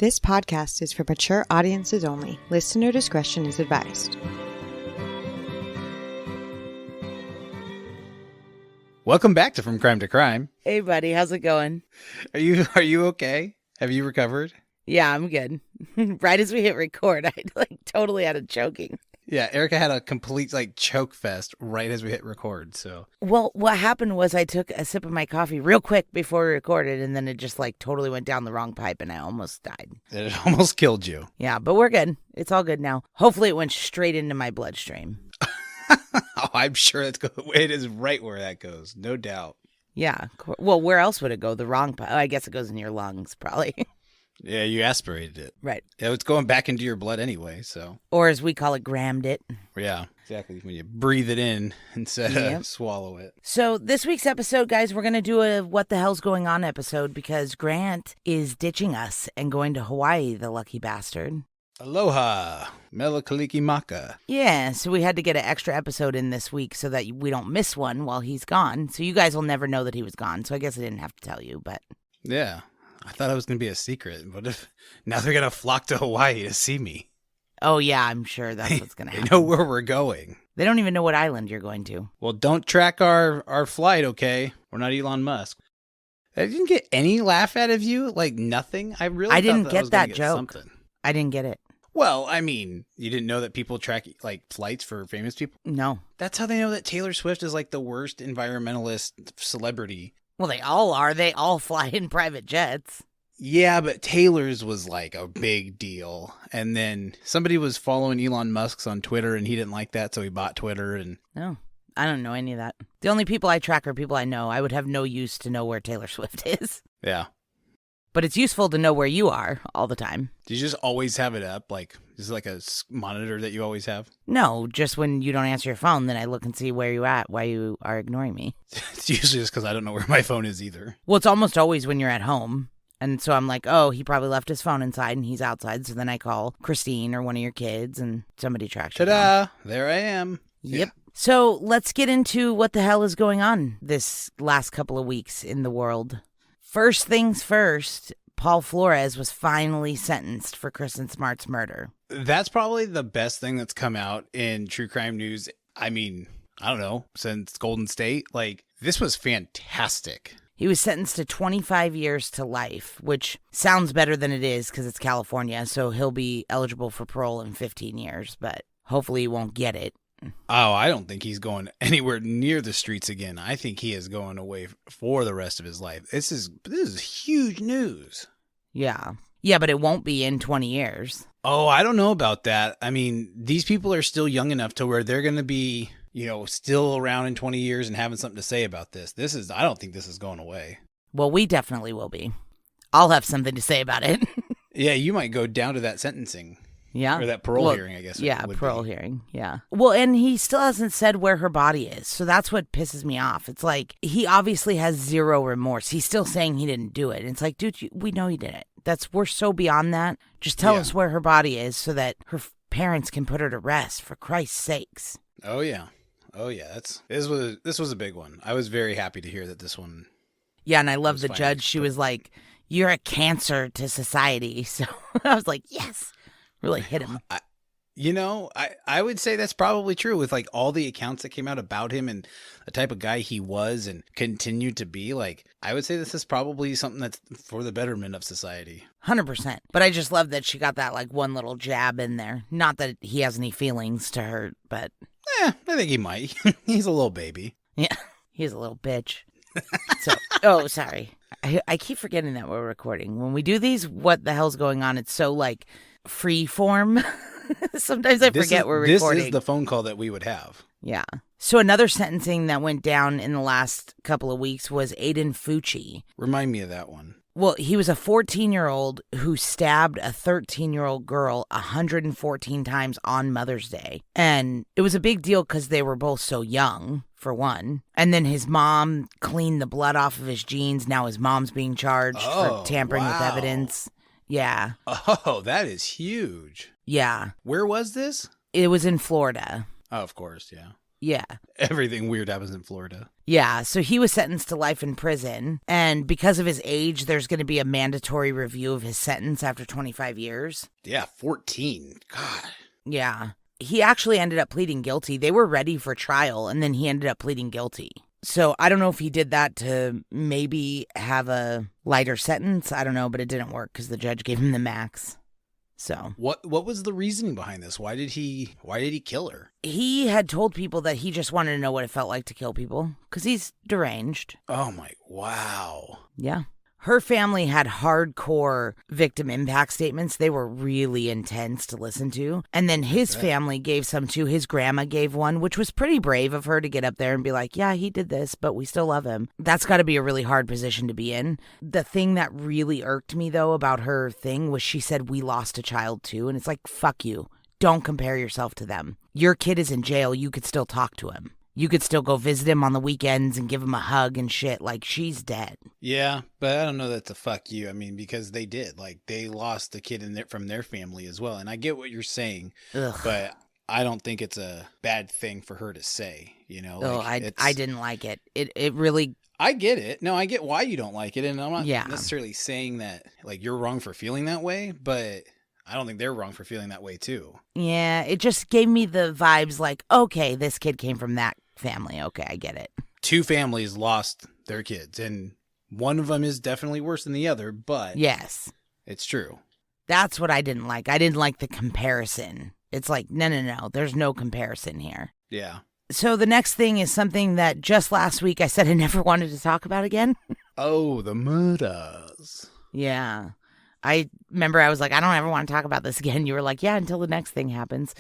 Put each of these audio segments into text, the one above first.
This podcast is for mature audiences only. Listener discretion is advised. Welcome back to From Crime to Crime. Hey, buddy. How's it going? Are you okay? Have you recovered? Yeah, I'm good. Right as we hit record, I totally had a choking. Yeah, Erica had a complete choke fest right as we hit record. So, well, what happened was I took a sip of my coffee real quick before we recorded, and then it just totally went down the wrong pipe, and I almost died. It almost killed you. Yeah, but we're good. It's all good now. Hopefully, it went straight into my bloodstream. Oh, I'm sure it is right where that goes, no doubt. Yeah. Well, where else would it go? The wrong pipe? I guess it goes in your lungs, probably. Yeah, you aspirated it. Right. Yeah, it's going back into your blood anyway, so. Or as we call it, grammed it. Yeah, exactly. When you breathe it in instead of swallow it. So this week's episode, guys, we're going to do a What the Hell's Going On episode because Grant is ditching us and going to Hawaii, the lucky bastard. Aloha, Mele Kalikimaka. Yeah, so we had to get an extra episode in this week so that we don't miss one while he's gone. So you guys will never know that he was gone, so I guess I didn't have to tell you, but. Yeah. I thought it was going to be a secret. What if now they're going to flock to Hawaii to see me? Oh, yeah, I'm sure that's what's going to happen. They know where we're going. They don't even know what island you're going to. Well, don't track our flight, okay? We're not Elon Musk. I didn't get any laugh out of you? Nothing? I didn't get that get joke. Something. I didn't get it. Well, I mean, you didn't know that people track flights for famous people? No. That's how they know that Taylor Swift is the worst environmentalist celebrity. Well, they all are. They all fly in private jets. Yeah, but Taylor's was a big deal. And then somebody was following Elon Musk's on Twitter and he didn't like that, so he bought Twitter. And no, I don't know any of that. The only people I track are people I know. I would have no use to know where Taylor Swift is. Yeah. But it's useful to know where you are all the time. Do you just always have it up? Is it a monitor that you always have? No, just when you don't answer your phone, then I look and see where you're at, why you are ignoring me. It's usually just because I don't know where my phone is either. Well, it's almost always when you're at home. And so I'm like, oh, he probably left his phone inside and he's outside. So then I call Christine or one of your kids and somebody tracks you down. Ta-da! There I am. Yep. Yeah. So let's get into what the hell is going on this last couple of weeks in the world. First things first, Paul Flores was finally sentenced for Kristen Smart's murder. That's probably the best thing that's come out in true crime news. I mean, I don't know, since Golden State. This was fantastic. He was sentenced to 25 years to life, which sounds better than it is because it's California, so he'll be eligible for parole in 15 years, but hopefully he won't get it. Oh, I don't think he's going anywhere near the streets again. I think he is going away for the rest of his life. This is huge news. Yeah. Yeah, but it won't be in 20 years. Oh, I don't know about that. I mean, these people are still young enough to where they're going to be, still around in 20 years and having something to say about this. I don't think this is going away. Well, we definitely will be. I'll have something to say about it. Yeah, you might go down to that sentencing. Yeah. Or that parole hearing, I guess. Yeah, parole hearing. Yeah. Well, and he still hasn't said where her body is. So that's what pisses me off. It's he obviously has zero remorse. He's still saying he didn't do it. It's dude, we know he did it. We're so beyond that. Just tell us where her body is so that her parents can put her to rest, for Christ's sakes. Oh, yeah. Oh, yeah. This was a big one. I was very happy to hear that this one. Yeah, and I love the judge. She was like, you're a cancer to society. So I was like, yes. Really hit him. I would say that's probably true with all the accounts that came out about him and the type of guy he was and continued to be. I would say this is probably something that's for the betterment of society. 100%. But I just love that she got that one little jab in there. Not that he has any feelings to her, but. I think he might. He's a little baby. Yeah, he's a little bitch. Oh, sorry. I keep forgetting that we're recording. When we do these, what the hell's going on? It's so free form. Sometimes I forget we're recording. This is the phone call that we would have. Yeah. So another sentencing that went down in the last couple of weeks was Aiden Fucci. Remind me of that one. Well, he was a 14-year-old who stabbed a 13-year-old girl 114 times on Mother's Day. And it was a big deal because they were both so young, for one. And then his mom cleaned the blood off of his jeans. Now his mom's being charged for tampering with evidence. Yeah. Oh, that is huge. Yeah. Where was this? It was in Florida. Oh, of course, yeah. Yeah. Everything weird happens in Florida. Yeah, so he was sentenced to life in prison, and because of his age, there's going to be a mandatory review of his sentence after 25 years. Yeah, 14. God. Yeah. He actually ended up pleading guilty. They were ready for trial, and then he ended up pleading guilty. So I don't know if he did that to maybe have a lighter sentence. I don't know, but it didn't work because the judge gave him the max. So what was the reasoning behind this? Why did he kill her? He had told people that he just wanted to know what it felt like to kill people because he's deranged. Oh wow. Yeah. Her family had hardcore victim impact statements. They were really intense to listen to. And then his family gave some too. His grandma gave one, which was pretty brave of her to get up there and be like, yeah, he did this, but we still love him. That's got to be a really hard position to be in. The thing that really irked me, though, about her thing was she said, we lost a child too. And it's like, fuck you. Don't compare yourself to them. Your kid is in jail. You could still talk to him. You could still go visit him on the weekends and give him a hug and shit. Like, she's dead. Yeah, but I don't know that's a fuck you. I mean, because they did. Like, they lost a kid from their family as well. And I get what you're saying, but I don't think it's a bad thing for her to say, you know? Like, I didn't like it. It really... I get it. No, I get why you don't like it. And I'm not necessarily saying that, like, you're wrong for feeling that way, but... I don't think they're wrong for feeling that way, too. Yeah, it just gave me the vibes like, okay, this kid came from that family. Okay, I get it. 2 families lost their kids, and one of them is definitely worse than the other, but... Yes. It's true. That's what I didn't like. I didn't like the comparison. It's like, no. There's no comparison here. Yeah. So the next thing is something that just last week I said I never wanted to talk about again. Oh, the murders. Yeah. I remember I was like, I don't ever want to talk about this again. You were like, yeah, until the next thing happens.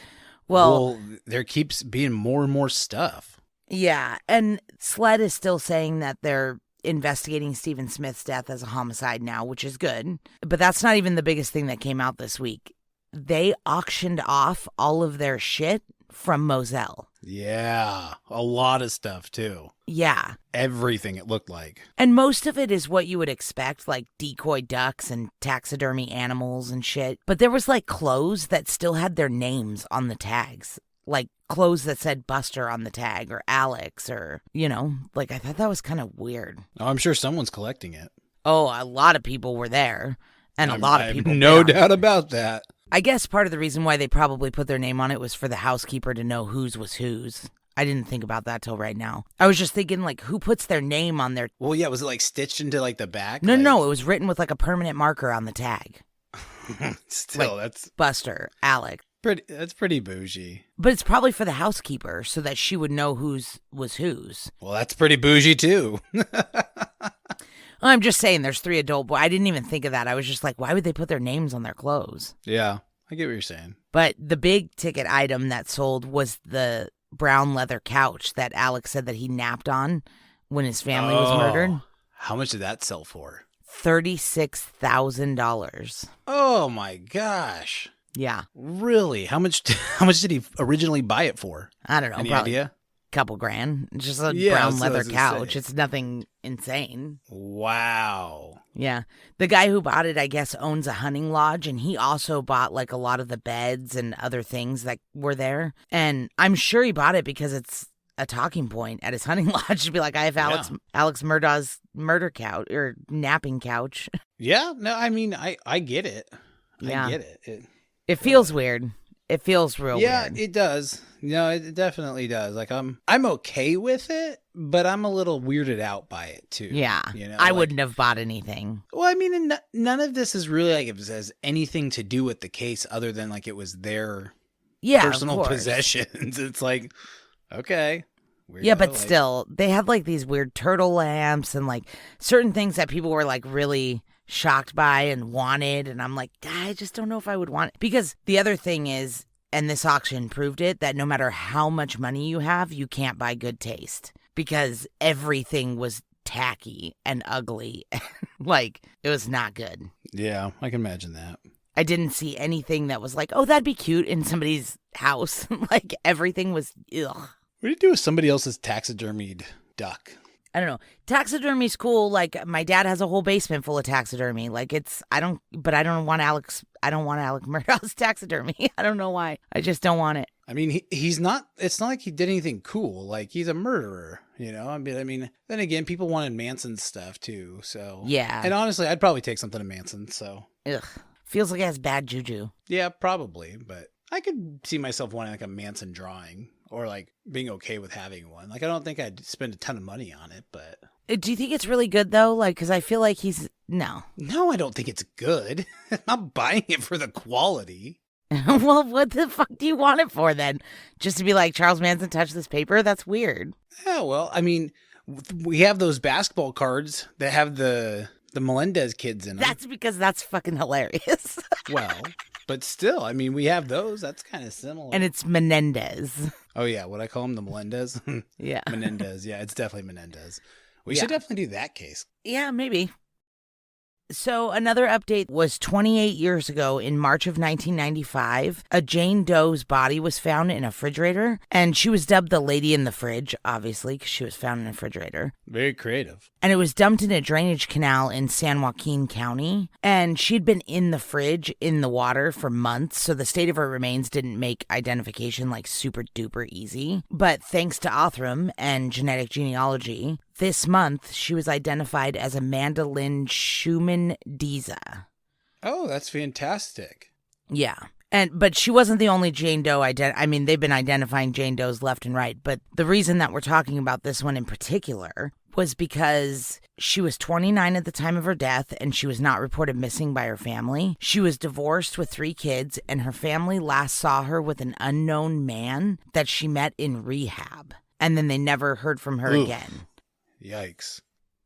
Well, there keeps being more and more stuff. Yeah. And SLED is still saying that they're investigating Stephen Smith's death as a homicide now, which is good. But that's not even the biggest thing that came out this week. They auctioned off all of their shit from Moselle. Yeah. A lot of stuff, too. Yeah. Everything it looked like. And most of it is what you would expect, like decoy ducks and taxidermy animals and shit. But there was like clothes that still had their names on the tags. Like clothes that said Buster on the tag or Alex or, you know, like I thought that was kind of weird. Oh, I'm sure someone's collecting it. Oh, a lot of people were there. And a lot of people. No doubt about that. I guess part of the reason why they probably put their name on it was for the housekeeper to know whose was whose. I didn't think about that till right now. I was just thinking, like, who puts their name on their... Well, yeah, was it, like, stitched into, like, the back? No, it was written with, like, a permanent marker on the tag. Still, like, that's... Buster, Alex. That's pretty bougie. But it's probably for the housekeeper so that she would know whose was whose. Well, that's pretty bougie, too. I'm just saying there's 3 adult boys. I didn't even think of that. I was just like, why would they put their names on their clothes? Yeah, I get what you're saying. But the big ticket item that sold was the brown leather couch that Alex said that he napped on when his family was murdered. How much did that sell for? $36,000. Oh my gosh. Yeah. Really? How much did he originally buy it for? I don't know. Any idea? Couple grand. Just a brown leather couch. It's nothing insane. Wow. Yeah. The guy who bought it, I guess, owns a hunting lodge, and he also bought like a lot of the beds and other things that were there. And I'm sure he bought it because it's a talking point at his hunting lodge to be like, I have Alex Murdaugh's murder couch or napping couch. Yeah. No, I mean, I get it. Yeah. I get it. It feels weird. It feels real weird. Yeah, it does. No, it definitely does. Like I'm okay with it, but I'm a little weirded out by it too. Yeah. You know, I wouldn't have bought anything. Well, I mean, none of this is really like it has anything to do with the case other than like it was their personal possessions. It's like, okay. Yeah, but still, they had like these weird turtle lamps and like certain things that people were like really shocked by and wanted. And I'm like, I just don't know if I would want it. Because the other thing is, and this auction proved it, that no matter how much money you have, you can't buy good taste. Because everything was tacky and ugly. Like, it was not good. Yeah, I can imagine that. I didn't see anything that was like, oh, that'd be cute in somebody's house. Like, everything was, ugh. What do you do with somebody else's taxidermied duck? I don't know. Taxidermy's cool. Like, my dad has a whole basement full of taxidermy. Like, I don't want Alex Murdaugh's taxidermy. I don't know why. I just don't want it. I mean, he's not, it's not like he did anything cool. Like, he's a murderer, you know? I mean, then again, people wanted Manson's stuff too, so. Yeah. And honestly, I'd probably take something to Manson, so. Ugh. Feels like it has bad juju. Yeah, probably, but I could see myself wanting like a Manson drawing or like being okay with having one. Like, I don't think I'd spend a ton of money on it, but. Do you think it's really good though? Like, because I feel like no. No, I don't think it's good. I'm not buying it for the quality. Well, what the fuck do you want it for then? Just to be like, Charles Manson touched this paper? That's weird. Yeah, well, I mean, we have those basketball cards that have the Melendez kids in them. That's because that's fucking hilarious. Well, but still, I mean, we have those. That's kind of similar. And it's Menendez. Oh, yeah. What I call him, the Melendez? Yeah. Menendez. Yeah, it's definitely Menendez. We should definitely do that case. Yeah, maybe. So another update was 28 years ago in March of 1995, a Jane Doe's body was found in a refrigerator, and she was dubbed the lady in the fridge, obviously, because she was found in a refrigerator. Very creative. And it was dumped in a drainage canal in San Joaquin County, and she'd been in the fridge in the water for months, so the state of her remains didn't make identification like super duper easy. But thanks to Othram and genetic genealogy, this month, she was identified as Amanda Lynn Schumann Diza. Oh, that's fantastic. Yeah. But she wasn't the only Jane Doe. I mean, they've been identifying Jane Does left and right. But the reason that we're talking about this one in particular was because she was 29 at the time of her death and she was not reported missing by her family. She was divorced with 3 kids and her family last saw her with an unknown man that she met in rehab. And then they never heard from her again. Yikes.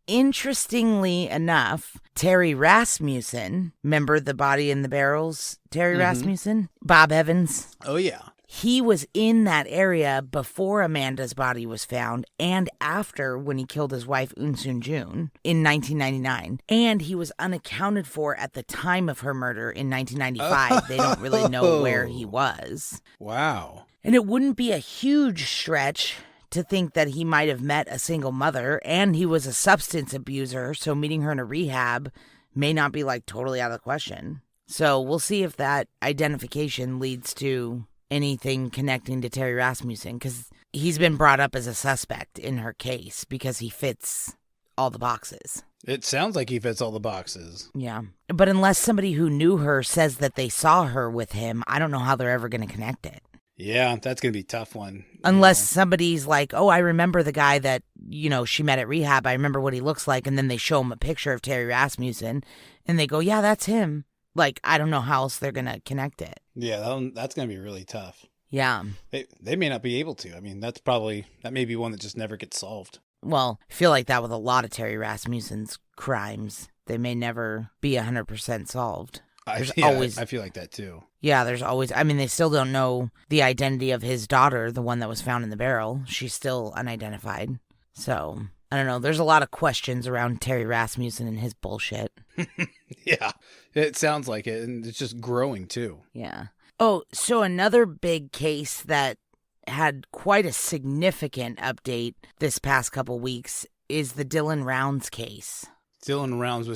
Interestingly enough, Terry Rasmussen, remember the body in the barrels? Terry Rasmussen? Bob Evans? Oh, yeah. He was in that area before Amanda's body was found and after when he killed his wife, Eunsoon Jun, in 1999. And he was unaccounted for at the time of her murder in 1995. They don't really know where he was. Wow. And it wouldn't be a huge stretch to think that he might have met a single mother, and he was a substance abuser, so meeting her in a rehab may not be like totally out of the question. So we'll see if that identification leads to anything connecting to Terry Rasmussen, because he's been brought up as a suspect in her case because he fits all the boxes. It sounds like he fits all the boxes. Yeah. But unless somebody who knew her says that they saw her with him, I don't know how they're ever going to connect it. Yeah, that's going to be a tough one. Unless somebody's like, oh, I remember the guy that, she met at rehab. I remember what he looks like. And then they show him a picture of Terry Rasmussen and they go, yeah, that's him. Like, I don't know how else they're going to connect it. Yeah, that's going to be really tough. Yeah. They may not be able to. I mean, that may be one that just never gets solved. Well, I feel like that with a lot of Terry Rasmussen's crimes. They may never be 100% solved. I feel like that too. Yeah, there's always, they still don't know the identity of his daughter, the one that was found in the barrel. She's still unidentified. So, I don't know. There's a lot of questions around Terry Rasmussen and his bullshit. Yeah, it sounds like it. And it's just growing too. Yeah. Oh, so another big case that had quite a significant update this past couple weeks is the Dylan Rounds case. Dylan Rounds,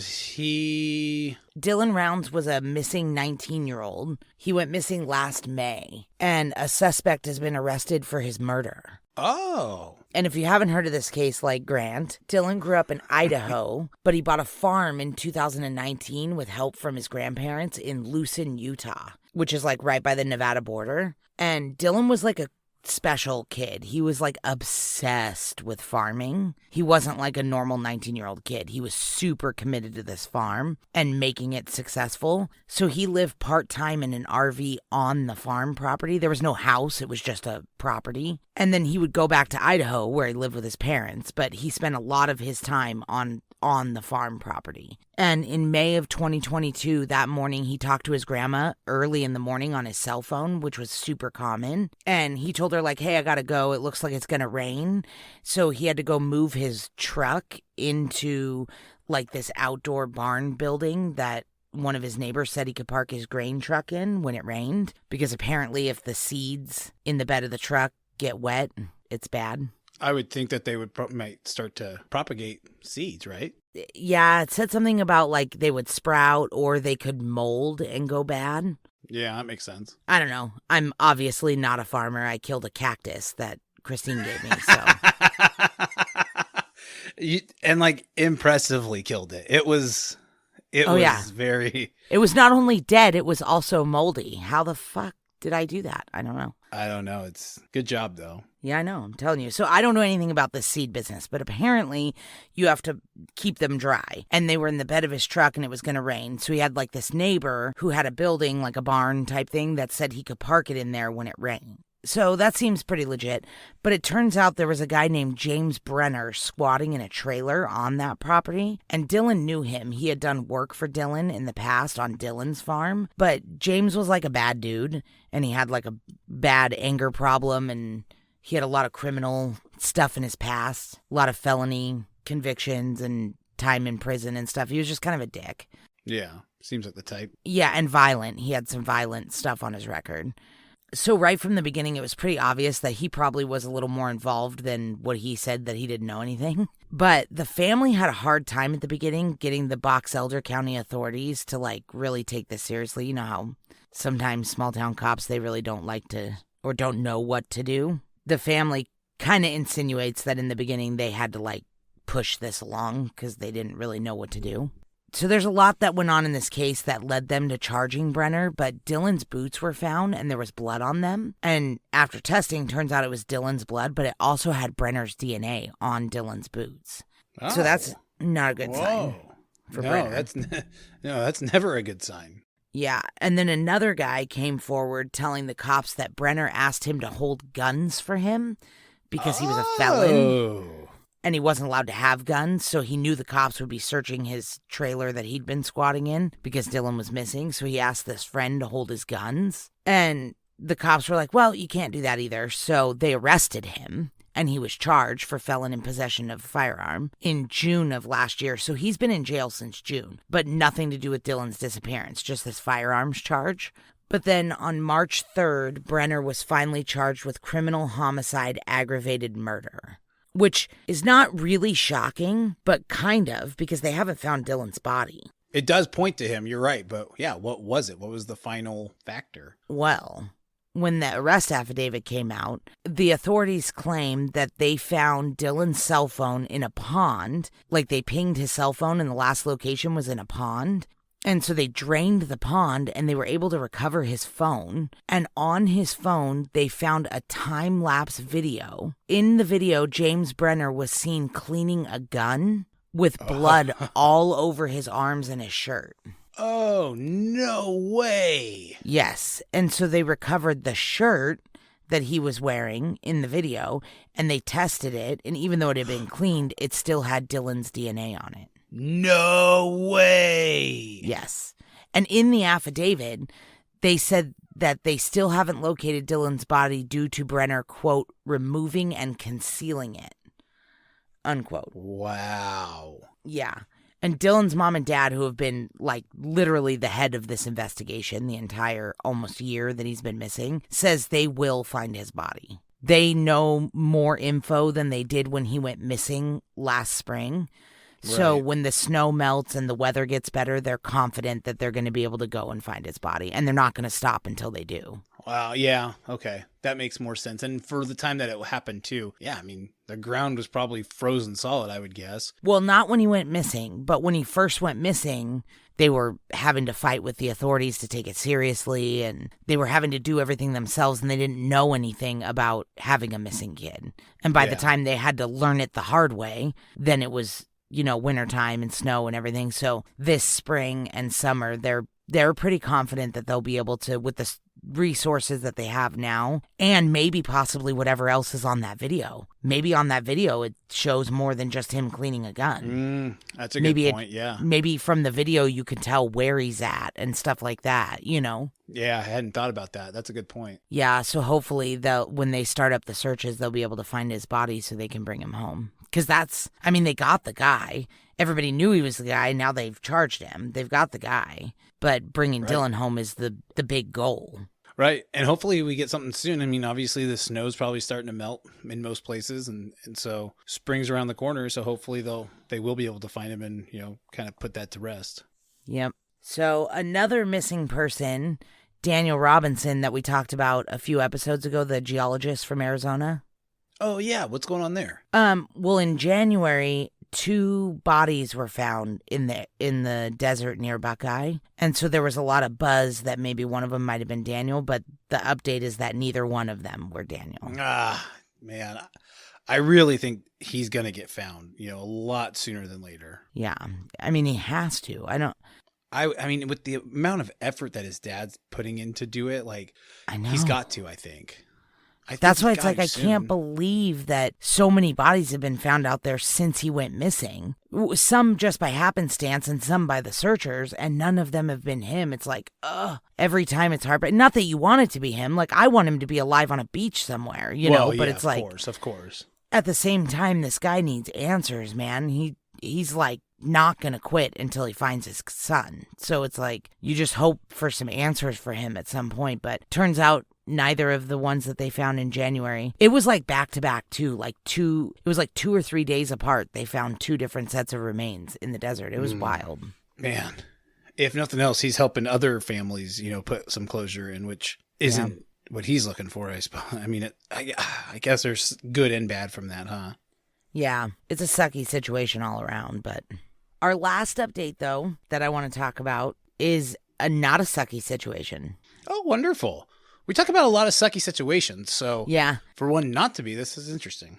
Dylan Rounds was a missing 19-year-old. He went missing last May, and a suspect has been arrested for his murder. Oh. And if you haven't heard of this case like Grant, Dylan grew up in Idaho, but he bought a farm in 2019 with help from his grandparents in Lucin, Utah, which is like right by the Nevada border. And Dylan was like a special kid. He was like obsessed with farming. He wasn't like a normal 19-year-old kid. He was super committed to this farm and making it successful. So he lived part-time in an RV on the farm property. There was no house. It was just a property. And then he would go back to Idaho where he lived with his parents, but he spent a lot of his time on the farm property. And in May of 2022, that morning, he talked to his grandma early in the morning on his cell phone, which was super common. And he told her, like, hey, I gotta go. It looks like it's gonna rain. So he had to go move his truck into, like, this outdoor barn building that one of his neighbors said he could park his grain truck in when it rained. Because apparently if the seeds in the bed of the truck get wet, it's bad. I would think that they might start to propagate seeds, right? Yeah, it said something about like they would sprout or they could mold and go bad. Yeah, that makes sense. I don't know. I'm obviously not a farmer. I killed a cactus that Christine gave me, so. And like impressively killed it. It was very. It was not only dead, it was also moldy. How the fuck did I do that? I don't know. I don't know. It's good job though. Yeah, I know. I'm telling you. So I don't know anything about this seed business, but apparently you have to keep them dry. And they were in the bed of his truck and it was going to rain. So he had like this neighbor who had a building, like a barn type thing, that said he could park it in there when it rained. So that seems pretty legit. But it turns out there was a guy named James Brenner squatting in a trailer on that property. And Dylan knew him. He had done work for Dylan in the past on Dylan's farm. But James was like a bad dude. And he had like a bad anger problem. And he had a lot of criminal stuff in his past. A lot of felony convictions and time in prison and stuff. He was just kind of a dick. Yeah, seems like the type. Yeah, and violent. He had some violent stuff on his record. So right from the beginning, it was pretty obvious that he probably was a little more involved than what he said, that he didn't know anything. But the family had a hard time at the beginning getting the Box Elder County authorities to like really take this seriously. You know how sometimes small town cops, they really don't like to or don't know what to do. The family kind of insinuates that in the beginning they had to like push this along because they didn't really know what to do. So there's a lot that went on in this case that led them to charging Brenner, but Dylan's boots were found and there was blood on them. And after testing, turns out it was Dylan's blood, but it also had Brenner's DNA on Dylan's boots. Oh. So that's not a good sign for Brenner. That's never a good sign. Yeah, and then another guy came forward telling the cops that Brenner asked him to hold guns for him because he was a felon. And he wasn't allowed to have guns, so he knew the cops would be searching his trailer that he'd been squatting in because Dylan was missing, so he asked this friend to hold his guns. And the cops were like, well, you can't do that either, so they arrested him, and he was charged for felon in possession of a firearm in June of last year. So he's been in jail since June, but nothing to do with Dylan's disappearance, just this firearms charge. But then on March 3rd, Brenner was finally charged with criminal homicide aggravated murder. Which is not really shocking, but kind of, because they haven't found Dylan's body. It does point to him, you're right, but yeah, what was it? What was the final factor? Well, when the arrest affidavit came out, the authorities claimed that they found Dylan's cell phone in a pond. Like they pinged his cell phone and the last location was in a pond. And so they drained the pond and they were able to recover his phone. And on his phone, they found a time-lapse video. In the video, James Brenner was seen cleaning a gun with blood all over his arms and his shirt. Oh, no way. Yes. And so they recovered the shirt that he was wearing in the video and they tested it. And even though it had been cleaned, it still had Dylan's DNA on it. No way. Yes. And in the affidavit, they said that they still haven't located Dylan's body due to Brenner, quote, removing and concealing it, unquote. Wow. Yeah. And Dylan's mom and dad, who have been like literally the head of this investigation the entire almost year that he's been missing, says they will find his body. They know more info than they did when he went missing last spring. So when the snow melts and the weather gets better, they're confident that they're going to be able to go and find his body. And they're not going to stop until they do. Wow. Yeah. Okay. That makes more sense. And for the time that it happened too. Yeah. I mean, the ground was probably frozen solid, I would guess. Well, not when he went missing, but when he first went missing, they were having to fight with the authorities to take it seriously. And they were having to do everything themselves. And they didn't know anything about having a missing kid. And by the time they had to learn it the hard way, then it was, you know, wintertime and snow and everything. So this spring and summer, they're pretty confident that they'll be able to, with the resources that they have now, and maybe possibly whatever else is on that video. Maybe on that video, it shows more than just him cleaning a gun. That's a good point, yeah. Maybe from the video, you can tell where he's at and stuff like that, you know? Yeah, I hadn't thought about that. That's a good point. Yeah, so hopefully when they start up the searches, they'll be able to find his body so they can bring him home. Because they got the guy. Everybody knew he was the guy. Now they've charged him. They've got the guy. But bringing Dylan home is the big goal. Right. And hopefully we get something soon. I mean, obviously the snow's probably starting to melt in most places. And so spring's around the corner. So hopefully they will be able to find him and, you know, kind of put that to rest. Yep. So another missing person Daniel Robinson that we talked about a few episodes ago, the geologist from Arizona. Oh, yeah. What's going on there? Well, in January, 2 bodies were found in the desert near Buckeye. And so there was a lot of buzz that maybe one of them might have been Daniel, but the update is that neither one of them were Daniel. Man, I really think he's going to get found, a lot sooner than later. Yeah. I mean, he has to. I mean, with the amount of effort that his dad's putting in to do it, I know. He's got to, I think. That's why it's like, I can't believe that so many bodies have been found out there since he went missing. Some just by happenstance and some by the searchers, and none of them have been him. It's like, every time it's hard. But not that you want it to be him. Like, I want him to be alive on a beach somewhere, know? But it's like, of course. At the same time, this guy needs answers, man. He's like not going to quit until he finds his son. So it's like, you just hope for some answers for him at some point. But turns out, neither of the ones that they found in January. It was like back to back too. It was like 2 or 3 days apart. They found 2 different sets of remains in the desert. It was wild. Man, if nothing else, he's helping other families, put some closure in, which isn't what he's looking for, I suppose. I mean, I guess there's good and bad from that, huh? Yeah, it's a sucky situation all around. But our last update, though, that I want to talk about is not a sucky situation. Oh, wonderful. We talk about a lot of sucky situations, so yeah, for one not to be, this is interesting.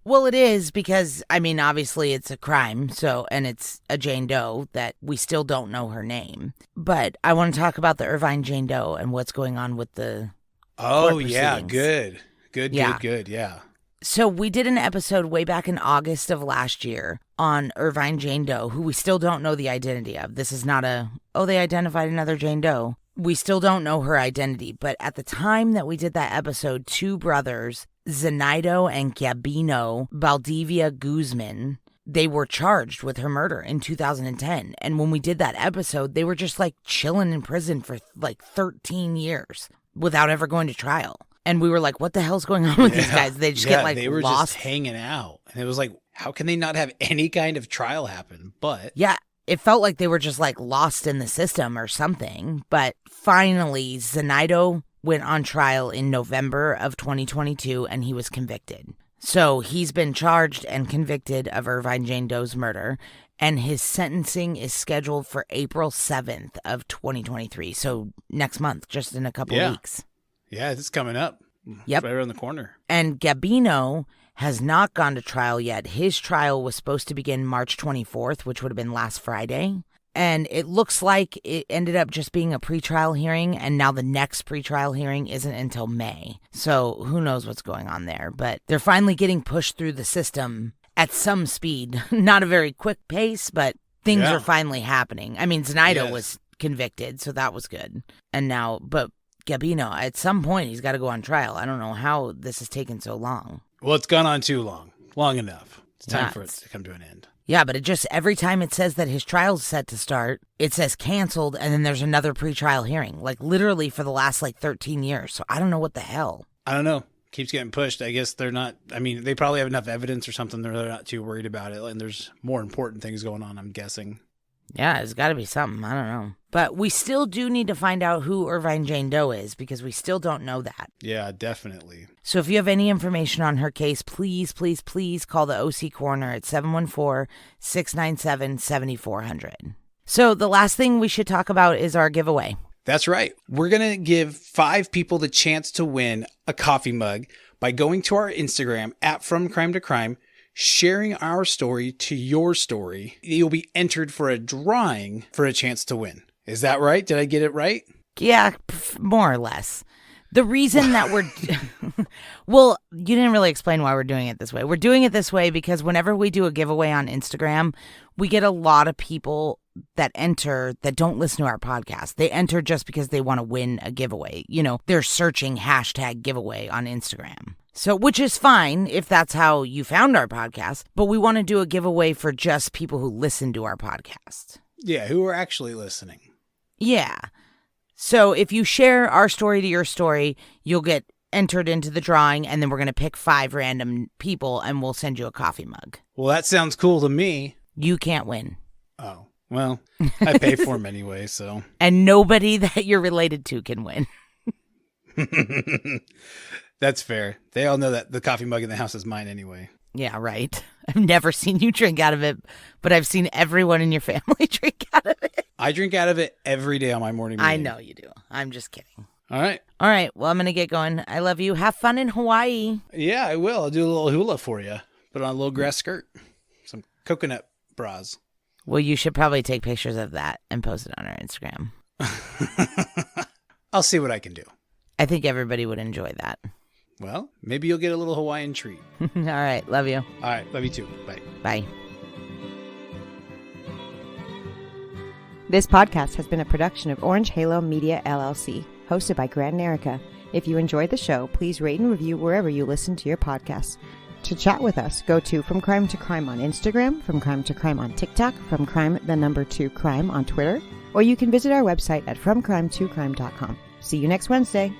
Well, it is because, I mean, obviously it's a crime, and it's a Jane Doe that we still don't know her name. But I want to talk about the Irvine Jane Doe and what's going on with the court yeah, proceedings. Good, yeah. So we did an episode way back in August of last year on Irvine Jane Doe, who we still don't know the identity of. This is not they identified another Jane Doe. We still don't know her identity, but at the time that we did that episode, 2 brothers, Zenaido and Gabino Valdivia Guzman, they were charged with her murder in 2010. And when we did that episode, they were just like chilling in prison for like 13 years without ever going to trial. And we were like, what the hell's going on with these guys? They just get they were lost. Just hanging out. And it was like, how can they not have any kind of trial happen? But yeah. It felt like they were just like lost in the system or something. But finally, Zenaido went on trial in November of 2022 and he was convicted. So he's been charged and convicted of Irvine Jane Doe's murder. And his sentencing is scheduled for April 7th of 2023. So next month, just in a couple weeks. Yeah, it's coming up. Yep. Right around the corner. And Gabino has not gone to trial yet. His trial was supposed to begin March 24th, which would have been last Friday. And it looks like it ended up just being a pretrial hearing, and now the next pretrial hearing isn't until May. So who knows what's going on there. But they're finally getting pushed through the system at some speed. Not a very quick pace, but things are finally happening. I mean, Zenaido was convicted, so that was good. And now, but Gabino, at some point, he's got to go on trial. I don't know how this has taken so long. Well, it's gone on too long. Long enough. It's time for it to come to an end. Yeah, but it just, every time it says that his trial's set to start, it says canceled, and then there's another pretrial hearing. Like, literally for the last, 13 years. So I don't know what the hell. I don't know. Keeps getting pushed. I guess they're not, they probably have enough evidence or something. They're not too worried about it. And there's more important things going on, I'm guessing. Yeah, it's got to be something. I don't know. But we still do need to find out who Irvine Jane Doe is because we still don't know that. Yeah, definitely. So if you have any information on her case, please, please, please call the OC Coroner at 714-697-7400. So the last thing we should talk about is our giveaway. That's right. We're going to give 5 people the chance to win a coffee mug by going to our Instagram at From Crime to Crime, sharing our story to your story. You'll be entered for a drawing for a chance to win. Is that right? Did I get it right? Yeah, more or less. The reason that we're... well, you didn't really explain why we're doing it this way. We're doing it this way because whenever we do a giveaway on Instagram, we get a lot of people that enter that don't listen to our podcast. They enter just because they want to win a giveaway. They're searching hashtag giveaway on Instagram. So, which is fine if that's how you found our podcast, but we want to do a giveaway for just people who listen to our podcast. Yeah, who are actually listening. Yeah. So if you share our story to your story, you'll get entered into the drawing, and then we're going to pick 5 random people, and we'll send you a coffee mug. Well, that sounds cool to me. You can't win. Oh. Well, I pay for them anyway, so. And nobody that you're related to can win. That's fair. They all know that the coffee mug in the house is mine anyway. Yeah, right. I've never seen you drink out of it, but I've seen everyone in your family drink out of it. I drink out of it every day on my morning meeting. I know you do. I'm just kidding. All right. All right. Well, I'm going to get going. I love you. Have fun in Hawaii. Yeah, I will. I'll do a little hula for you. Put on a little grass skirt. Some coconut bras. Well, you should probably take pictures of that and post it on our Instagram. I'll see what I can do. I think everybody would enjoy that. Well, maybe you'll get a little Hawaiian treat. All right. Love you. All right. Love you too. Bye. Bye. This podcast has been a production of Orange Halo Media, LLC, hosted by Grant and Erica. If you enjoyed the show, please rate and review wherever you listen to your podcasts. To chat with us, go to From Crime to Crime on Instagram, From Crime to Crime on TikTok, From Crime, 2 Crime on Twitter, or you can visit our website at FromCrime2Crime.com. See you next Wednesday.